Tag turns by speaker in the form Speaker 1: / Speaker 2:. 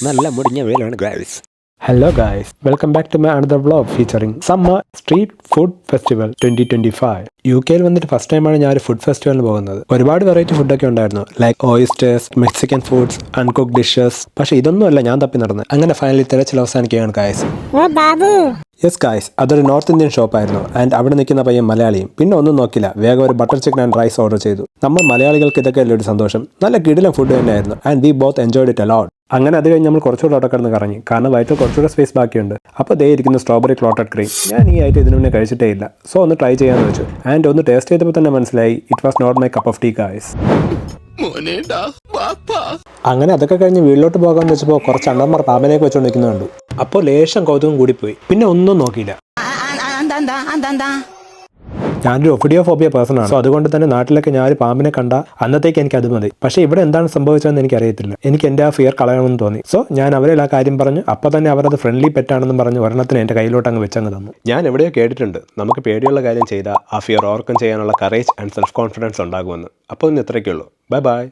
Speaker 1: നല്ല മുടിഞ്ഞ വെയിലാണ് guys.
Speaker 2: Hello guys, welcome back to my another vlog featuring Summer Street Food Festival 2025. UK യിൽ വന്നിട്ട് ഫസ്റ്റ് ടൈമാണ് ഞാൻ ഒരു ഫുഡ് ഫെസ്റ്റിവലിന് പോകുന്നത്. ഒരുപാട് വെറൈറ്റി ഫുഡൊക്കെ ഉണ്ടായിരുന്നു, like oysters, Mexican foods, uncooked dishes. പക്ഷേ ഇതൊന്നുമല്ല ഞാൻ തപ്പി നടന്നത്. അങ്ങനെ ഫൈനലി തിരച്ചിൽ അവസാനിക്കുകയാണ് ഗൈസ്. യെസ് ഗൈസ്, അതൊരു നോർത്ത് ഇന്ത്യൻ ഷോപ്പായിരുന്നു. ആൻഡ് അവിടെ നിൽക്കുന്ന പയ്യൻ മലയാളിയും. പിന്നെ ഒന്നും നോക്കില്ല, വേഗം ഒരു butter chicken and rice order ചെയ്തു. നമ്മൾ മലയാളികൾക്ക് ഇതൊക്കെ അല്ലേ ഒരു സന്തോഷം. നല്ല കിടിലൻ ഫുഡ് തന്നെയായിരുന്നു. And we both enjoyed it a lot. അങ്ങനെ അത് കഴിഞ്ഞ് നമ്മൾ കുറച്ചുകൂടെ അവിടെ കിടന്ന് കറങ്ങി, കാരണം വയറ്റിൽ കുറച്ചുകൂടെ സ്പേസ് ബാക്കിയുണ്ട്. അപ്പോൾ ദേ ഇരിക്കുന്ന സ്ട്രോബെറി ക്ലോട്ടഡ് ക്രീം. ഞാൻ ഈ ഐറ്റം ഇതിനു മുന്നേ കഴിച്ചിട്ടേ ഇല്ല, സോ ഒന്ന് ട്രൈ ചെയ്യാമെന്ന് വെച്ചു. ആൻഡ് ഒന്ന് ടേസ്റ്റ് ചെയ്തപ്പോൾ തന്നെ മനസ്സിലായി it was not my cup of tea guys. അങ്ങനെ അതൊക്കെ കഴിഞ്ഞ് വീട്ടിലോട്ട് പോകാമെന്ന് വെച്ചപ്പോൾ കുറച്ച് അണ്ണന്മാർ പാമ്പനേക്ക് വെച്ചുകൊണ്ട് നിൽക്കുന്നുണ്ട്. അപ്പോൾ ലേശം കൗതുകം കൂടിപ്പോയി, പിന്നെ ഒന്നും നോക്കിയില്ല. ഞാനൊരു ഒഫിഡിയോഫോബിയ പേഴ്സൺ ആണ്, സോ അതുകൊണ്ട് തന്നെ നാട്ടിലൊക്കെ ഞാൻ ഒരു പാമ്പിനെ കണ്ട അന്നത്തേക്ക് എനിക്ക് അത് മതി. പക്ഷേ ഇവിടെ എന്താണ് സംഭവിച്ചതെന്ന് എനിക്ക് അറിയത്തില്ല. എനിക്ക് എൻ്റെ ആ ഫിയർ കളയണമെന്ന് തോന്നി. സോ ഞാൻ അവരിൽ ആ കാര്യം പറഞ്ഞു. അപ്പോൾ തന്നെ അവരത് ഫ്രണ്ട്ലി പെറ്റാണെന്ന് പറഞ്ഞ് ഒരെണ്ണത്തിന് എൻ്റെ കയ്യിലോട്ട് അങ്ങ് വെച്ചങ്ങ് തന്നു. ഞാൻ എവിടെയോ കേട്ടിട്ടുണ്ട്, നമുക്ക് പേടിയുള്ള കാര്യം ചെയ്താൽ ആ ഫിയർ ഓവർകം ചെയ്യാനുള്ള കറേജ് ആൻഡ് സെൽഫ് കോൺഫിഡൻസ് ഉണ്ടാകുമെന്ന്. അപ്പോൾ ഇന്ന് ഇത്രയ്ക്കുള്ളൂ. Bye bye.